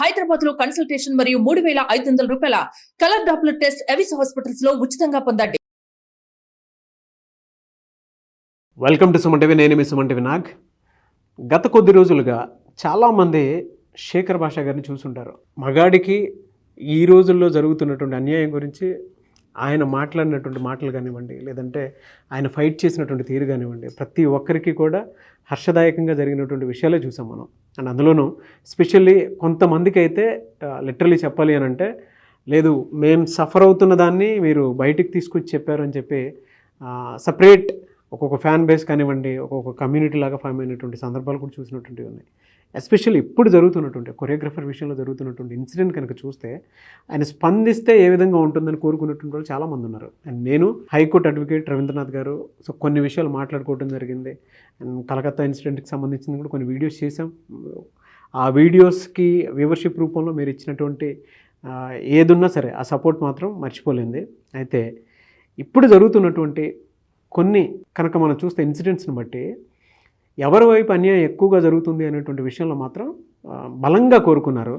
హైదరాబాద్ లో కన్సల్టేషన్ మరియు 3,500 రూపాయల colour Doppler test Avis hospitals లో ఉచితంగా పొందండి. Welcome to Suman TV. నేను మీ సుమన్ టీవీ నాగ్. గత కొద్ది రోజులుగా చాలామంది శేఖర్ భాషా గారిని చూసుంటారు. మగాడికి ఈ రోజుల్లో జరుగుతున్నటువంటి అన్యాయం గురించి ఆయన మాట్లాడినటువంటి మాటలు కానివ్వండి, లేదంటే ఆయన ఫైట్ చేసినటువంటి తీరు కానివ్వండి, ప్రతి ఒక్కరికి కూడా హర్షదాయకంగా జరిగినటువంటి విషయాలే చూసాం మనం. అండ్ అందులోనూ స్పెషల్లీ కొంతమందికి అయితే లిటరలీ చెప్పాలి అని అంటే, లేదు మేము సఫర్ అవుతున్న దాన్ని మీరు బయటికి తీసుకొచ్చి చెప్పారని చెప్పి సపరేట్ ఒక్కొక్క ఫ్యాన్ బేస్ కానివ్వండి, ఒక్కొక్క కమ్యూనిటీ లాగా ఫామ్ అయినటువంటి సందర్భాలు కూడా చూసినటువంటివి ఉన్నాయి. ఎస్పెషల్లీ ఇప్పుడు జరుగుతున్నటువంటి కొరియోగ్రఫర్ విషయంలో జరుగుతున్నటువంటి ఇన్సిడెంట్ కనుక చూస్తే, ఆయన స్పందిస్తే ఏ విధంగా ఉంటుందని కోరుకున్నటువంటి వాళ్ళు చాలామంది ఉన్నారు. అండ్ నేను హైకోర్టు అడ్వకేట్ రవీంద్రనాథ్ గారు కొన్ని విషయాలు మాట్లాడుకోవడం జరిగింది. అండ్ కలకత్తా ఇన్సిడెంట్కి సంబంధించింది కూడా కొన్ని వీడియోస్ చేసాం. ఆ వీడియోస్కి వ్యూవర్షిప్ రూపంలో మీరు ఇచ్చినటువంటి ఏదున్నా సరే ఆ సపోర్ట్ మాత్రం మర్చిపోలేంది. అయితే ఇప్పుడు జరుగుతున్నటువంటి కొన్ని కనుక మనం చూస్తే ఇన్సిడెంట్స్ని బట్టి ఎవరి వైపు అన్యాయం ఎక్కువగా జరుగుతుంది అనేటువంటి విషయంలో మాత్రం బలంగా కోరుకున్నారు.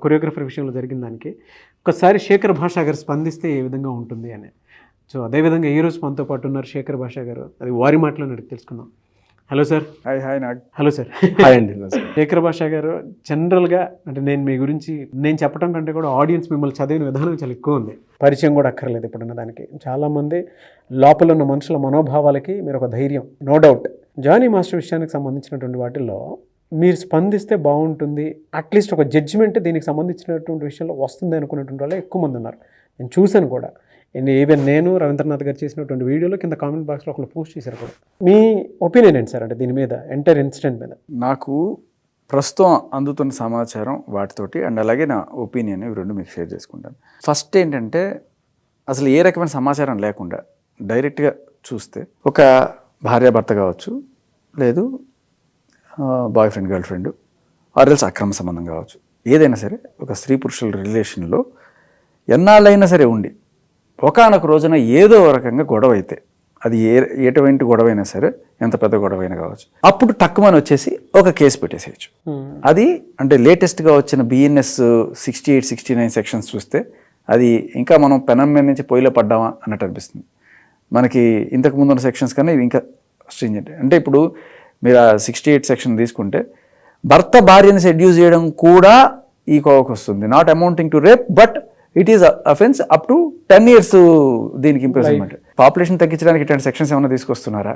కొరియోగ్రఫర్ విషయంలో జరిగిన దానికి ఒకసారి శేఖర్ భాషా గారు స్పందిస్తే ఏ విధంగా ఉంటుంది అని. సో అదేవిధంగా ఈరోజు మనతో పాటు ఉన్నారు శేఖర్ భాషా గారు. అది వారి మాటలో తెలుసుకుందాం. Hello sir. Hi Nag. Hello sir. Hi అండి. శేఖర్ భాషా గారు జనరల్గా అంటే నేను మీ గురించి నేను చెప్పడం కంటే కూడా ఆడియన్స్ మిమ్మల్ని చదివిన విధానం చాలా ఎక్కువ ఉంది. పరిచయం కూడా అక్కర్లేదు ఇప్పుడున్న దానికి. చాలామంది లోపల ఉన్న మనుషుల మనోభావాలకి మీరు ఒక ధైర్యం, నో డౌట్. జానీ మాస్టర్ విషయానికి సంబంధించినటువంటి వాటిల్లో మీరు స్పందిస్తే బాగుంటుంది, అట్లీస్ట్ ఒక జడ్జిమెంట్ దీనికి సంబంధించినటువంటి విషయంలో వస్తుంది అనుకున్నటువంటి వాళ్ళే ఎక్కువ మంది ఉన్నారు. నేను చూశాను కూడా. ఈవెన్ నేను రవీంద్రనాథ్ గారు చేసినటువంటి వీడియోలో కింద కామెంట్ బాక్స్లో ఒకళ్ళు పోస్ట్ చేశారు కూడా. మీ ఒపీనియన్ ఏంటి సార్ అంటే దీని మీద, ఎంటైర్ ఇన్సిడెంట్ మీద? నాకు ప్రస్తుతం అందుతున్న సమాచారం వాటితోటి అండ్ అలాగే నా ఒపీనియన్ ఇవి రెండు మీకు షేర్ చేసుకుంటాను. ఫస్ట్ ఏంటంటే, అసలు ఏ రకమైన సమాచారం లేకుండా డైరెక్ట్గా చూస్తే ఒక భార్యాభర్త కావచ్చు, లేదు బాయ్ ఫ్రెండ్ గర్ల్ ఫ్రెండ్ ఆర్ఎల్స్ అక్రమ సంబంధం కావచ్చు, ఏదైనా సరే ఒక స్త్రీ పురుషుల రిలేషన్లో ఎన్నాళ్ళైనా సరే ఉండి ఒకానొక రోజున ఏదో రకంగా గొడవ అయితే, అది ఎటువంటి గొడవ అయినా సరే, ఎంత పెద్ద గొడవ అయినా కావచ్చు, అప్పుడు టక్కుమని వచ్చేసి ఒక కేసు పెట్టేసేయచ్చు. అది అంటే లేటెస్ట్గా వచ్చిన బిఎన్ఎస్ 68, 69 సెక్షన్స్ చూస్తే అది ఇంకా మనం పెనం మీద నుంచి పొయ్యిలో పడ్డామా అన్నట్టు అనిపిస్తుంది మనకి. ఇంతకు ముందు ఉన్న సెక్షన్స్ కన్నా ఇది ఇంకా స్ట్రింజెంట్. అంటే ఇప్పుడు మీరు ఆ 68 సెక్షన్ తీసుకుంటే భర్త భార్యని సెడ్యూస్ చేయడం కూడా ఈ కోవకు వస్తుంది. Not amounting to rape, but it is offence up to 10 years దీనికి ఇంప్రిజన్మెంట్. పాపులేషన్ తగ్గించడానికి ఇట్లాంటి సెక్షన్స్ ఏమైనా తీసుకొస్తున్నారా,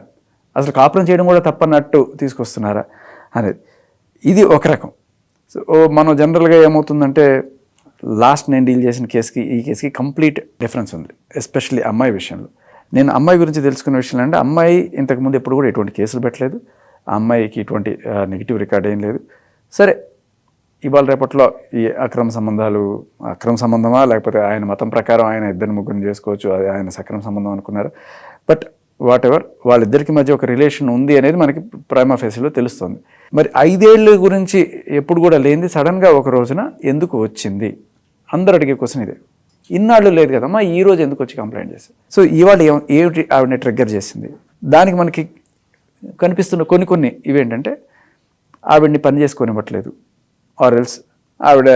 అసలు కాపురం చేయడం కూడా తప్పన్నట్టు తీసుకొస్తున్నారా అనేది ఇది ఒక రకం. సో మనం జనరల్గా ఏమవుతుందంటే, లాస్ట్ నేను డీల్ చేసిన కేసుకి ఈ కేసుకి కంప్లీట్ డిఫరెన్స్ ఉంది, ఎస్పెషల్లీ అమ్మాయి విషయంలో. నేను అమ్మాయి గురించి తెలుసుకున్న విషయం అంటే, అమ్మాయి ఇంతకుముందు ఎప్పుడు కూడా ఎటువంటి కేసులు పెట్టలేదు, ఆ అమ్మాయికి ఇటువంటి నెగిటివ్ రికార్డ్ ఏం లేదు. సరే, ఇవాళ రేపట్లో ఈ అక్రమ సంబంధమా లేకపోతే ఆయన మతం ప్రకారం ఆయన ఇద్దరు ముగ్గురిని చేసుకోవచ్చు, అది ఆయన సక్రమ సంబంధం అనుకున్నారు. బట్ వాట్ ఎవర్, వాళ్ళిద్దరికి మధ్య ఒక రిలేషన్ ఉంది అనేది మనకి ప్రైమా ఫేసీలో తెలుస్తుంది. మరి 5 ఏళ్ళ గురించి ఎప్పుడు కూడా లేనిది సడన్గా ఒక రోజున ఎందుకు వచ్చింది? అందరూ అడిగే క్వశ్చన్ ఇదే. ఇన్నాళ్ళు లేదు కదమ్మా, ఈ రోజు ఎందుకు వచ్చి కంప్లైంట్ చేశారు? సో ఇవాళ ఏమిటి ఆవిడని ట్రిగ్గర్ చేసింది? దానికి మనకి కనిపిస్తున్న కొన్ని ఇవేంటంటే, ఆవిడని పని చేసుకొనివ్వట్లేదు, ఆర్ఎల్స్ ఆవిడ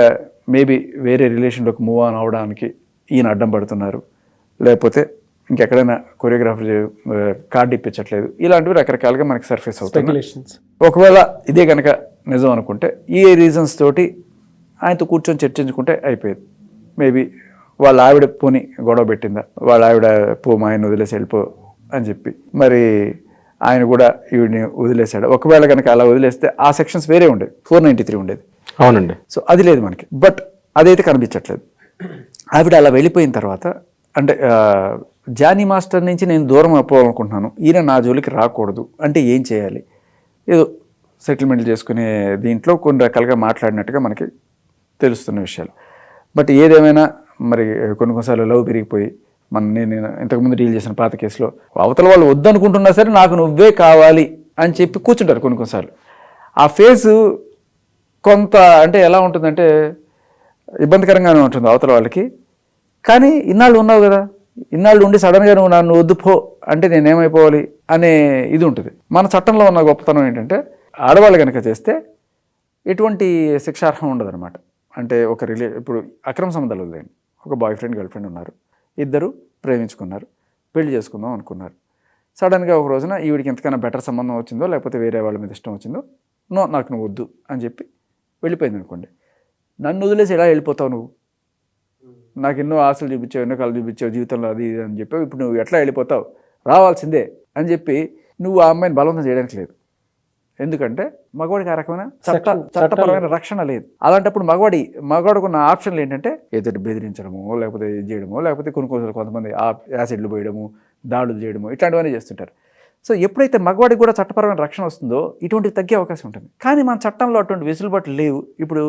మేబీ వేరే రిలేషన్లోకి మూవ్ ఆన్ అవడానికి ఈయన అడ్డం పడుతున్నారు, లేకపోతే ఇంకెక్కడైనా కొరియోగ్రాఫర్ కార్డు ఇప్పించట్లేదు, ఇలాంటివి రకరకాలుగా మనకి సర్ఫేస్ అవుతుంది. ఒకవేళ ఇదే కనుక నిజం అనుకుంటే ఈ రీజన్స్ తోటి ఆయనతో కూర్చొని చర్చించుకుంటే అయిపోయేది. మేబీ వాళ్ళ ఆవిడ పోని గొడవ పెట్టిందా, వాళ్ళ ఆవిడ మా ఆయన వదిలేసి వెళ్ళిపో అని చెప్పి మరి ఆయన కూడా ఈవిడిని వదిలేశాడు. ఒకవేళ కనుక అలా వదిలేస్తే ఆ సెక్షన్స్ వేరే ఉండేది, 493 ఉండేది. అవునండి. సో అది లేదు మనకి. బట్ అదైతే కనిపించట్లేదు. ఆవిడ అలా వెళ్ళిపోయిన తర్వాత అంటే జానీ మాస్టర్ నుంచి నేను దూరం అయిపోవాలనుకుంటున్నాను, ఈయన నా జోలికి రాకూడదు అంటే ఏం చేయాలి? ఏదో సెటిల్మెంట్లు చేసుకునే దీంట్లో కొన్ని రకాలుగా మాట్లాడినట్టుగా మనకి తెలుస్తున్న విషయాలు. బట్ ఏదేమైనా మరి కొన్నిసార్లు లవ్ పెరిగిపోయి నేను ఇంతకుముందు డీల్ చేసిన పాత కేసులో అవతల వాళ్ళు వద్దనుకుంటున్నా సరే నాకు నువ్వే కావాలి అని చెప్పి కూర్చుంటారు కొన్నిసార్లు. ఆ ఫేసు కొంత అంటే ఎలా ఉంటుందంటే ఇబ్బందికరంగానే ఉంటుంది అవతల వాళ్ళకి. కానీ ఇన్నాళ్ళు ఉన్నావు కదా, ఇన్నాళ్ళు ఉండి సడన్గా నువ్వు నన్ను వద్దుపో అంటే నేనేమైపోవాలి అనే ఇది ఉంటుంది. మన చట్టంలో ఉన్న గొప్పతనం ఏంటంటే, ఆడవాళ్ళు కనుక చేస్తే ఎటువంటి శిక్షార్హం ఉండదన్నమాట. అంటే ఒక ఇప్పుడు అక్రమ సంబంధాలు వదిలేండి, ఒక బాయ్ ఫ్రెండ్ గర్ల్ ఫ్రెండ్ ఉన్నారు, ఇద్దరు ప్రేమించుకున్నారు, పెళ్లి చేసుకుందాం అనుకున్నారు. సడన్గా ఒక రోజున ఈవిడికి ఎంతకైనా బెటర్ సంబంధం వచ్చిందో లేకపోతే వేరే వాళ్ళ మీద ఇష్టం వచ్చిందో, నాకు నువ్వు వద్దు అని చెప్పి వెళ్ళిపోయింది అనుకోండి. నన్ను వదిలేసి ఎలా వెళ్ళిపోతావు నువ్వు? నాకు ఎన్నో ఆశలు చూపించావు, ఎన్నో కళలు చూపించావు జీవితంలో, అది ఇది అని చెప్పావు, ఇప్పుడు నువ్వు ఎట్లా వెళ్ళిపోతావు, రావాల్సిందే అని చెప్పి నువ్వు ఆ అమ్మాయిని బలవంతం చేయడానికి లేదు. ఎందుకంటే మగవాడికి ఆ రకమైన చట్టపరమైన రక్షణ లేదు. అలాంటప్పుడు మగవాడికి ఉన్న ఆప్షన్లు ఏంటంటే ఏదో బెదిరించడము, లేకపోతే ఇది చేయడము, లేకపోతే కొంతమంది యాసిడ్లు పోయడము, దాడులు చేయడము, ఇట్లాంటివన్నీ చేస్తుంటారు. సో ఎప్పుడైతే మగవాడికి కూడా చట్టపరమైన రక్షణ వస్తుందో ఇటువంటివి తగ్గే అవకాశం ఉంటుంది. కానీ మన చట్టంలో అటువంటి వెసులుబాట్లు లేవు. ఇప్పుడు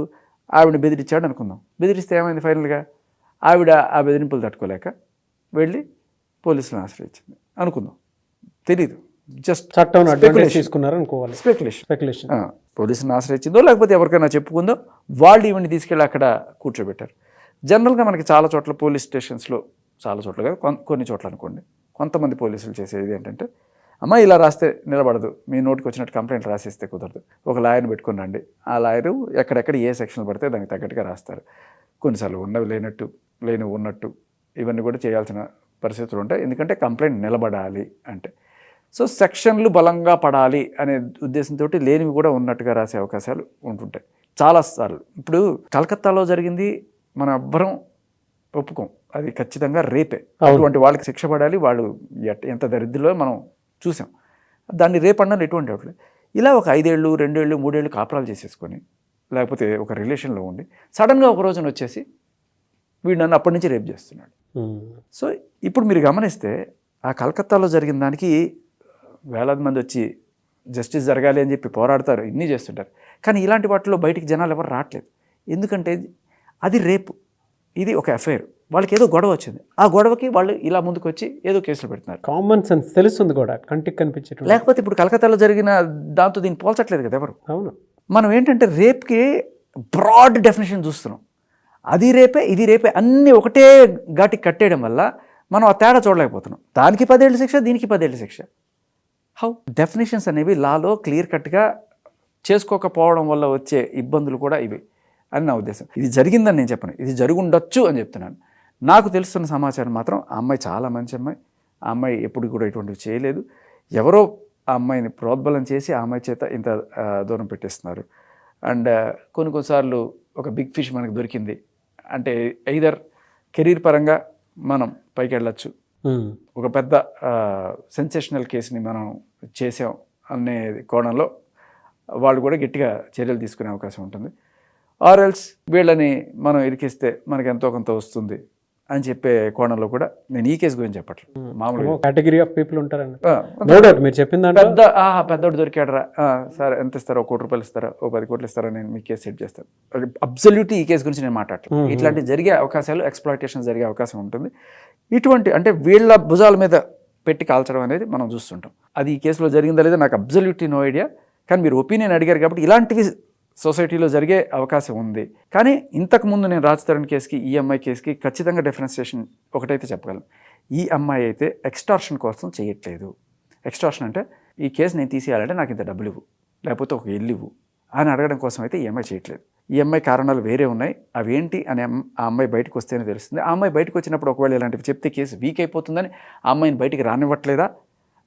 ఆవిడని బెదిరించాడు అనుకుందాం, బెదిరిస్తే ఏమైంది ఫైనల్గా? ఆవిడ ఆ బెదిరింపులు తట్టుకోలేక వెళ్ళి పోలీసులను ఆశ్రయించింది అనుకుందాం, తెలీదు, జస్ట్ చట్టం తీసుకున్నారు అనుకోవాలి, స్పెక్యులేషన్. పోలీసులను ఆశ్రయించిందో లేకపోతే ఎవరికైనా చెప్పుకుందో వాళ్ళు ఈవెంట్ తీసుకెళ్ళి అక్కడ కూర్చోబెట్టారు. జనరల్గా మనకి చాలా చోట్ల పోలీస్ స్టేషన్స్లో, చాలా చోట్ల కాదు కొన్ని చోట్ల అనుకోండి, కొంతమంది పోలీసులు చేసేది ఏంటంటే, అమ్మ ఇలా రాస్తే నిలబడదు, మీ నోటికి వచ్చినట్టు కంప్లైంట్ రాసిస్తే కుదరదు, ఒక లాయర్ని పెట్టుకుని రండి, ఆ లాయరు ఎక్కడెక్కడ ఏ సెక్షన్లు పడితే దానికి తగ్గట్టుగా రాస్తారు. కొన్నిసార్లు ఉన్నవి లేనివి ఉన్నట్టు ఇవన్నీ కూడా చేయాల్సిన పరిస్థితులు ఉంటాయి. ఎందుకంటే కంప్లైంట్ నిలబడాలి అంటే. సో సెక్షన్లు బలంగా పడాలి అనే ఉద్దేశంతో లేనివి కూడా ఉన్నట్టుగా రాసే అవకాశాలు ఉంటుంటాయి చాలాసార్లు. ఇప్పుడు కలకత్తాలో జరిగింది మనం ఎవ్వరం ఒప్పుకోం, అది ఖచ్చితంగా రేపే. అటువంటి వాళ్ళకి శిక్ష పడాలి, వాళ్ళు ఎంత దరిద్రలో మనం చూసాం. దాన్ని రేపన్నాను ఎటువంటి అవ్వట్లేదు. ఇలా ఒక 5 ఏళ్ళు 2 ఏళ్ళు 3 ఏళ్ళు కాపురాలు చేసేసుకొని, లేకపోతే ఒక రిలేషన్లో ఉండి సడన్గా ఒక రోజున వచ్చేసి వీడు నన్ను అప్పటి నుంచి రేప్ చేస్తున్నాడు. సో ఇప్పుడు మీరు గమనిస్తే ఆ కలకత్తాలో జరిగిన దానికి వేలాది మంది వచ్చి జస్టిస్ జరగాలి అని చెప్పి పోరాడతారు, ఇన్ని చేస్తుంటారు. కానీ ఇలాంటి వాటిలో బయటికి జనాలు ఎవరు రావట్లేదు. ఎందుకంటే అది రేపు, ఇది ఒక అఫైర్, వాళ్ళకి ఏదో గొడవ వచ్చింది, ఆ గొడవకి వాళ్ళు ఇలా ముందుకు వచ్చి ఏదో కేసులు పెడుతున్నారు. కామన్ సెన్స్ తెలుస్తుంది కూడా, కంటికి కనిపించే. లేకపోతే ఇప్పుడు కలకత్తాలో జరిగిన దాంతో దీన్ని పోల్చట్లేదు కదా ఎవరు. అవును, మనం ఏంటంటే రేప్కి బ్రాడ్ డెఫినేషన్ చూస్తున్నాం. అది రేపే, ఇది రేపే, అన్నీ ఒకటే ఘాటికి కట్టేయడం వల్ల మనం ఆ తేడా చూడలేకపోతున్నాం. దానికి 10 ఏళ్ళ శిక్ష, దీనికి 10 ఏళ్ళ శిక్ష. హౌ? డెఫినేషన్స్ అనేవి లాలో క్లియర్ కట్గా చేసుకోకపోవడం వల్ల వచ్చే ఇబ్బందులు కూడా ఇవి అని నా ఉద్దేశం. ఇది జరిగిందని నేను చెప్పను, ఇది జరుగుండొచ్చు అని చెప్తున్నాను. నాకు తెలుస్తున్న సమాచారం మాత్రం ఆ అమ్మాయి చాలా మంచి అమ్మాయి, ఆ అమ్మాయి ఎప్పుడు కూడా ఇటువంటివి చేయలేదు. ఎవరో ఆ అమ్మాయిని ప్రోద్బలం చేసి ఆ అమ్మాయి చేత ఇంత దూరం పెట్టేస్తున్నారు. అండ్ కొన్నిసార్లు ఒక బిగ్ ఫిష్ మనకు దొరికింది అంటే ఎయిదర్ కెరీర్ పరంగా మనం పైకి వెళ్ళచ్చు, ఒక పెద్ద సెన్సేషనల్ కేసుని మనం చేసాం అనే కోణంలో వాళ్ళు కూడా గట్టిగా చర్యలు తీసుకునే అవకాశం ఉంటుంది. ఆర్ ఎల్స్ వీళ్ళని మనం ఇరికిస్తే మనకి ఎంతో కొంత వస్తుంది అని చెప్పే కోణంలో కూడా నేను ఈ కేసు గురించి చెప్పట్లేదు. మామూలుగా కేటగిరీ ఆఫ్ పీపుల్ ఉంటారండి. మీరు చెప్పింది పెద్దోడు దొరికాడరా, సరే ఎంత ఇస్తారో, 1 కోటి రూపాయలు ఇస్తారా, 10 కోట్లు ఇస్తారా, నేను మీ కేసు సెట్ చేస్తాను. అబ్సల్యూట్లీ ఈ కేసు గురించి నేను మాట్లాడలేదు. ఇట్లాంటి జరిగే అవకాశాలు, ఎక్స్ప్లాయిటేషన్ జరిగే అవకాశం ఉంటుంది. ఇటువంటి అంటే వీళ్ళ భుజాల మీద పెట్టి కాల్చడం అనేది మనం చూస్తుంటాం. అది ఈ కేసులో జరిగిందా లేదా నాకు అబ్సల్యూట్లీ నో ఐడియా. కానీ మీరు ఒపీనియన్ అడిగారు కాబట్టి ఇలాంటివి సొసైటీలో జరిగే అవకాశం ఉంది. కానీ ఇంతకుముందు నేను రాజ్ తరుణ్ కేసుకి, ఈ అమ్మాయి కేసుకి ఖచ్చితంగా డిఫరెన్సియేషన్ ఒకటైతే చెప్పగలను. ఈ అమ్మాయి అయితే ఎక్స్టార్షన్ కోసం చేయట్లేదు. ఎక్స్టార్షన్ అంటే ఈ కేసు నేను తీసేయాలంటే నాకు ఇంత డబ్బులు ఇవ్వు, లేకపోతే ఒక ఇల్లు ఇవ్వు అని అడగడం కోసం అయితే ఈ అమ్మాయి చేయట్లేదు. ఈ అమ్మాయి కారణాలు వేరే ఉన్నాయి, అవేంటి అని ఆ అమ్మాయి బయటకు వస్తేనే తెలుస్తుంది. ఆ అమ్మాయి బయటకు వచ్చినప్పుడు ఒకవేళ ఇలాంటివి చెప్తే కేసు వీక్ అయిపోతుందని ఆ అమ్మాయిని బయటికి రానివ్వట్లేదా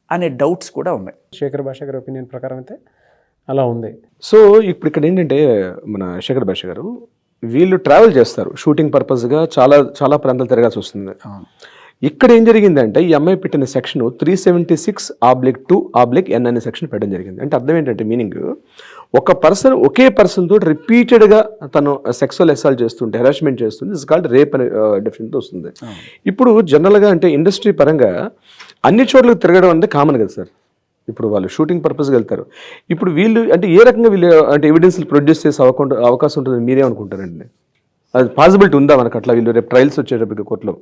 అనే డౌట్స్ కూడా ఉన్నాయి. శేఖర్ భాష గారి ఒపీనియన్ ప్రకారం అయితే అలా ఉంది. సో ఇప్పుడు ఇక్కడ ఏంటంటే మన శేఖర్ భాష గారు వీళ్ళు ట్రావెల్ చేస్తారు షూటింగ్ పర్పస్గా, చాలా చాలా ప్రాంతాలు తిరగాల్సి వస్తుంది. ఇక్కడ ఏం జరిగిందంటే ఈ అమ్మాయి పెట్టిన సెక్షన్ 376/2/N అనే సెక్షన్ పెట్టడం జరిగింది. అంటే అర్థం ఏంటంటే మీనింగ్, ఒకే పర్సన్ తోటి రిపీటెడ్గా తను సెక్సువల్ అసాల్ట్ చేస్తుంటే, హెరాస్మెంట్ చేస్తుంది, ఇట్స్ కాల్డ్ రేప్ అనే డెఫినేషన్ వస్తుంది. ఇప్పుడు జనరల్గా అంటే ఇండస్ట్రీ పరంగా అన్ని చోట్లకు తిరగడం అనేది కామన్ కదా సార్. ఇప్పుడు వాళ్ళు షూటింగ్ పర్పస్గా వెళ్తారు. ఇప్పుడు వీళ్ళు అంటే ఏ రకంగా వీళ్ళు అంటే ఎవిడెన్స్లు ప్రొడ్యూస్ చేసే అవకాశం ఉంటుందని మీరేమనుకుంటారండి? అది పాసిబిలిటీ ఉందా మనకు అట్లా? వీళ్ళు రేపు ట్రయల్స్ వచ్చేటప్పటికి కోర్టులో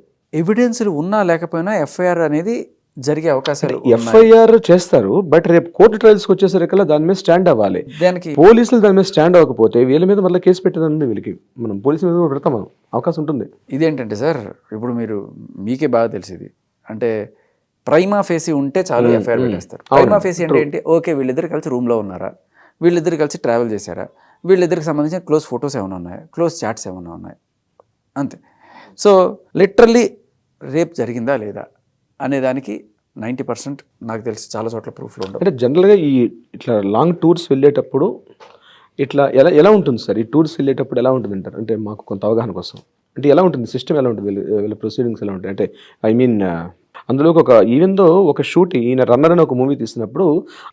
ఎవిడెన్స్లు ఉన్నా లేకపోయినా ఎఫ్ఐఆర్ అనేది జరిగే అవకాశాలు, ఎఫ్ఐఆర్ చేస్తారు, బట్ రేపు కోర్టు ట్రయల్స్కి వచ్చేసరికల్లా దాని మీద స్టాండ్ అవ్వాలి. దానికి పోలీసులు దాని మీద స్టాండ్ అవ్వకపోతే వీళ్ళ మీద మళ్ళీ కేసు పెట్టేదాన్ని వీళ్ళకి మనం పోలీసుల మీద పెడతాం అవకాశం ఉంటుంది. ఇదేంటంటే సార్, ఇప్పుడు మీకే బాగా తెలిసింది అంటే ప్రైమా ఫేసి ఉంటే చాలు ఎఫ్ఐఆర్ పెట్టేస్తారు. ప్రైమా ఫేసి అంటే ఏంటి? ఓకే, వీళ్ళిద్దరు కలిసి రూమ్లో ఉన్నారా, వీళ్ళిద్దరు కలిసి ట్రావెల్ చేశారా, వీళ్ళిద్దరికి సంబంధించిన క్లోజ్ ఫొటోస్ ఏమైనా ఉన్నాయి, క్లోజ్ చాట్స్ ఏమైనా ఉన్నాయి, అంతే. సో లిటరల్లీ రేప్ జరిగిందా లేదా అనేదానికి 90% నాకు తెలిసి చాలా చోట్ల ప్రూఫ్లు ఉండవు. అంటే జనరల్గా ఈ ఇట్లా లాంగ్ టూర్స్ వెళ్ళేటప్పుడు ఇట్లా ఎలా ఉంటుంది సార్? ఈ టూర్స్ వెళ్ళేటప్పుడు ఎలా ఉంటుంది అంటారు? అంటే మాకు కొంత అవగాహన కోసం, అంటే ఎలా ఉంటుంది సిస్టమ్, ఎలా ఉంటుంది వీళ్ళ ప్రొసీడింగ్స్ ఎలా ఉంటాయి? అంటే ఐ మీన్ అందులో ఈవెన్ దో ఒక షూట్ ఈయన రన్నర్ అని ఒక మూవీ తీసినప్పుడు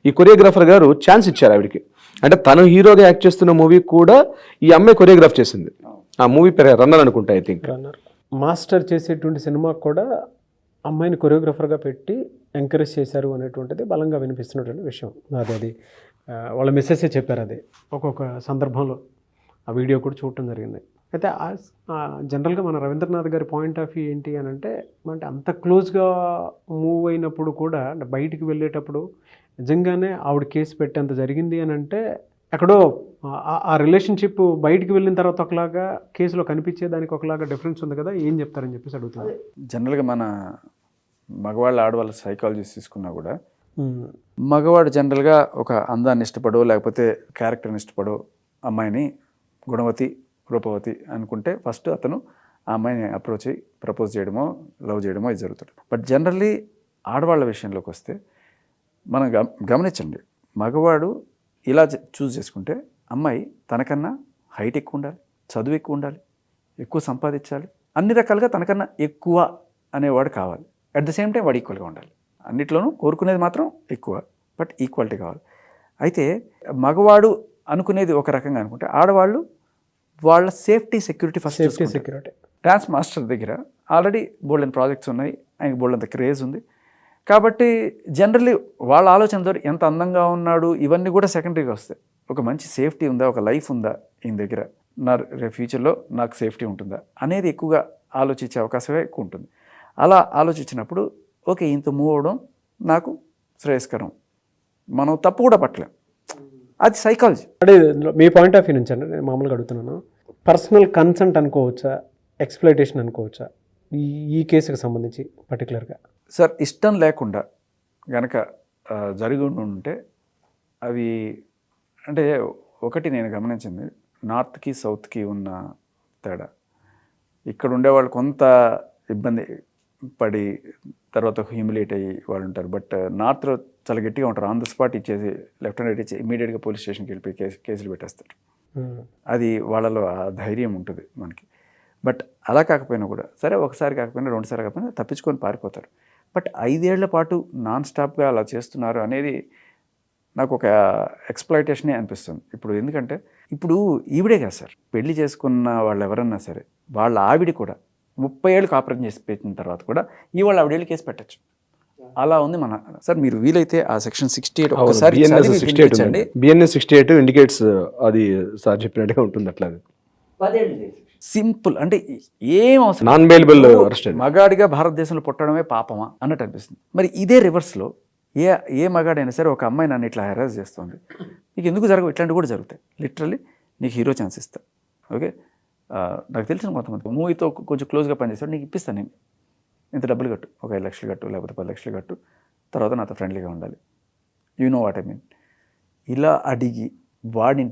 ఈ కొరియోగ్రాఫర్ గారు ఛాన్స్ ఇచ్చారు ఆవిడకి. అంటే తను హీరోగా యాక్ట్ చేస్తున్న మూవీ కూడా ఈ అమ్మాయి కొరియోగ్రాఫ్ చేసింది. ఆ మూవీ పేరు రన్నర్ అనుకుంటా, ఐ థింక్. మాస్టర్ చేసేటువంటి సినిమాకు కూడా అమ్మాయిని కొరియోగ్రాఫర్గా పెట్టి ఎంకరేజ్ చేశారు అనేటువంటిది బలంగా వినిపిస్తున్నటువంటి విషయం. అది వాళ్ళ మెసేజే చెప్పారు. అది ఒక్కొక్క సందర్భంలో ఆ వీడియో కూడా చూడటం జరిగింది. అయితే జనరల్గా మన రవీంద్రనాథ్ గారి పాయింట్ ఆఫ్ వ్యూ ఏంటి అని అంటే అంత క్లోజ్గా మూవ్ అయినప్పుడు కూడా అంటే బయటికి వెళ్ళేటప్పుడు నిజంగానే ఆవిడ కేసు పెట్టేంత జరిగింది అని అంటే ఎక్కడో ఆ రిలేషన్షిప్ బయటికి వెళ్ళిన తర్వాత ఒకలాగా కేసులో కనిపించే దానికి ఒకలాగా డిఫరెన్స్ ఉంది కదా, ఏం చెప్తారని చెప్పేసి అడుగుతుంది. జనరల్గా మన మగవాళ్ళ ఆడవాళ్ళ సైకాలజీ తీసుకున్నా కూడా మగవాడు జనరల్గా ఒక అందాన్ని ఇష్టపడో లేకపోతే క్యారెక్టర్ని ఇష్టపడో అమ్మాయిని గుణవతి రూపవతి అనుకుంటే ఫస్ట్ అతను ఆ అమ్మాయిని అప్రోచ్ అయ్యి ప్రపోజ్ చేయడమో లవ్ చేయడమో ఇది జరుగుతుంది. బట్ జనరల్లీ ఆడవాళ్ళ విషయంలోకి వస్తే మనం గమనించండి, మగవాడు ఇలా చూస్ చేసుకుంటే అమ్మాయి తనకన్నా హైట్ ఎక్కువ ఉండాలి, చదువు ఎక్కువ ఉండాలి, ఎక్కువ సంపాదించాలి, అన్ని రకాలుగా తనకన్నా ఎక్కువ అనేవాడు కావాలి. అట్ ద సేమ్ టైం వాడు ఈక్వల్గా ఉండాలి. అన్నిట్లోనూ కోరుకునేది మాత్రం ఎక్కువ, బట్ ఈక్వాలిటీ కావాలి. అయితే మగవాడు అనుకునేది ఒక రకంగా అనుకుంటే ఆడవాళ్ళు వాళ్ళ safety security first. Safety security. Dance master దగ్గర ఆల్రెడీ బోల్డెన్ ప్రాజెక్ట్స్ ఉన్నాయి, ఆయనకి బోల్డెంత క్రేజ్ ఉంది. కాబట్టి జనరల్లీ వాళ్ళ ఆలోచనతో ఎంత అందంగా ఉన్నాడు ఇవన్నీ కూడా సెకండరీగా వస్తాయి. ఒక మంచి సేఫ్టీ ఉందా, ఒక లైఫ్ ఉందా ఈయన దగ్గర, నా ఫ్యూచర్లో నాకు సేఫ్టీ ఉంటుందా అనేది ఎక్కువగా ఆలోచించే అవకాశమే ఎక్కువ ఉంటుంది. అలా ఆలోచించినప్పుడు ఓకే ఇంత మూవ్ అవడం నాకు శ్రేయస్కరం, మనం తప్పు కూడా పట్టలేం. అది సైకాలజీ. అంటే మీ పాయింట్ ఆఫ్ వ్యూ నుంచి అండి నేను మామూలుగా అడుగుతున్నాను, పర్సనల్ కన్సెంట్ అనుకోవచ్చా, ఎక్స్‌ప్లాయిటేషన్ అనుకోవచ్చా ఈ కేసుకి సంబంధించి పర్టికులర్గా? సార్ ఇష్టం లేకుండా గనక జరిగి ఉంటే అవి అంటే ఒకటి నేను గమనించింది, నార్త్కి సౌత్కి ఉన్న తేడా. ఇక్కడ ఉండేవాళ్ళు కొంత ఇబ్బంది పడి తర్వాత హ్యూమిలేట్ అయ్యి వాళ్ళు ఉంటారు. బట్ నార్త్లో చాలా గట్టిగా ఉంటారు. ఆన్ ద స్పాట్ ఇచ్చేసి లెఫ్ట్ అండ్ రైట్ ఇచ్చి ఇమీడియట్గా పోలీస్ స్టేషన్కి వెళ్ళిపోయి కేసులు పెట్టేస్తారు. అది వాళ్ళలో ఆ ధైర్యం ఉంటుంది మనకి. బట్ అలా కాకపోయినా కూడా సరే ఒకసారి కాకపోయినా రెండుసార్లు కాకపోయినా తప్పించుకొని పారిపోతారు. బట్ 5 ఏళ్ల పాటు నాన్ స్టాప్గా అలా చేస్తున్నారు అనేది నాకు ఒక ఎక్స్‌ప్లాయిటేషనే అనిపిస్తుంది. ఇప్పుడు ఎందుకంటే ఇప్పుడు ఈవిడే కాదు సార్, పెళ్లి చేసుకున్న వాళ్ళు ఎవరన్నా సరే వాళ్ళ ఆవిడ కూడా 30 ఏళ్ళు కాపురం చేసి పెట్టిన తర్వాత కూడా ఇవాళ ఆవిడేళ్ళు కేసు పెట్టచ్చు. అలా ఉంది మన సార్. మీరు వీలైతే ఆ సెక్షన్ 68 ఒకసారి వినిపించండి. BNS 68 ఇండికేట్స్ అది సార్ చెప్పినట్టుగా ఉంటుంది. అట్లా సింపుల్ అంటే ఏం అవసరం, నాన్ బెయిలబుల్ అరెస్ట్. మగాడిగా భారతదేశంలో పుట్టడమే పాపమా అన్నట్టు అనిపిస్తుంది. మరి ఇదే రివర్స్లో ఏ మగాడైనా సరే ఒక అమ్మాయి నన్ను ఇట్లా హెరాస్ చేస్తుంది, నీకు ఎందుకు జరగవు? ఇట్లాంటివి కూడా జరుగుతాయి. లిటరల్లీ నీకు హీరో ఛాన్స్ ఇస్తా, ఓకే నాకు తెలిసిన కొంతమంది మూవీతో కొంచెం క్లోజ్గా పనిచేస్తాడు, నీకు ఇప్పిస్తాను నేను, ఇంత డబ్బులు కట్టు, ఒక 5 లక్షలు కట్టు లేకపోతే 10 లక్షలు కట్టు, తర్వాత నాతో ఫ్రెండ్లీగా ఉండాలి, you know what I mean. ఇలా అడిగి వాడిని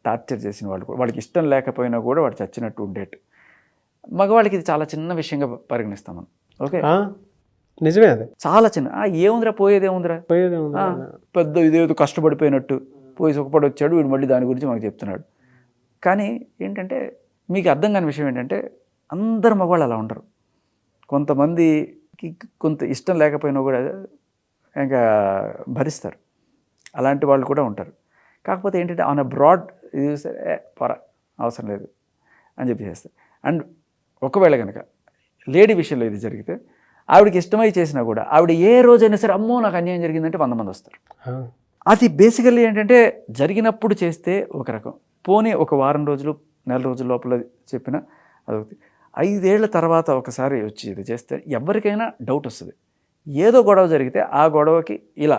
టార్చర్ చేసిన వాళ్ళు కూడా వాడికి ఇష్టం లేకపోయినా కూడా వాడు చచ్చినట్టు ఉండేట్టు. మగవాళ్ళకి ఇది చాలా చిన్న విషయంగా పరిగణిస్తాం మనం. ఓకే నిజమే, అది చాలా చిన్న, ఏముందిరా పోయేదేముందిరా, పెద్ద ఇదేదో కష్టపడిపోయినట్టు పోయి సుఖపడి వచ్చాడు వీడు మళ్ళీ దాని గురించి మనకు చెప్తున్నాడు. కానీ ఏంటంటే మీకు అర్థం కాని విషయం ఏంటంటే అందరు మగవాళ్ళు అలా ఉండరు. కొంతమందికి కొంత ఇష్టం లేకపోయినా కూడా ఇంకా భరిస్తారు, అలాంటి వాళ్ళు కూడా ఉంటారు. కాకపోతే ఏంటంటే ఆన్ అ బ్రాడ్ ఇది చూస్తే అవసరం లేదు అని చెప్పి చేస్తారు. అండ్ ఒకవేళ కనుక లేడీ విషయంలో ఇది జరిగితే ఆవిడకి ఇష్టమై చేసినా కూడా ఆవిడ ఏ రోజైనా సరే అమ్మో నాకు అన్యాయం జరిగిందంటే 100 మంది వస్తారు. అది బేసికల్లీ ఏంటంటే జరిగినప్పుడు చేస్తే ఒక రకం, పోనీ ఒక వారం రోజులు నెల రోజుల లోపల చెప్పిన అదొకటి. 5 ఏళ్ల తర్వాత ఒకసారి వచ్చి ఇది చేస్తే ఎవరికైనా డౌట్ వస్తుంది. ఏదో గొడవ జరిగితే ఆ గొడవకి ఇలా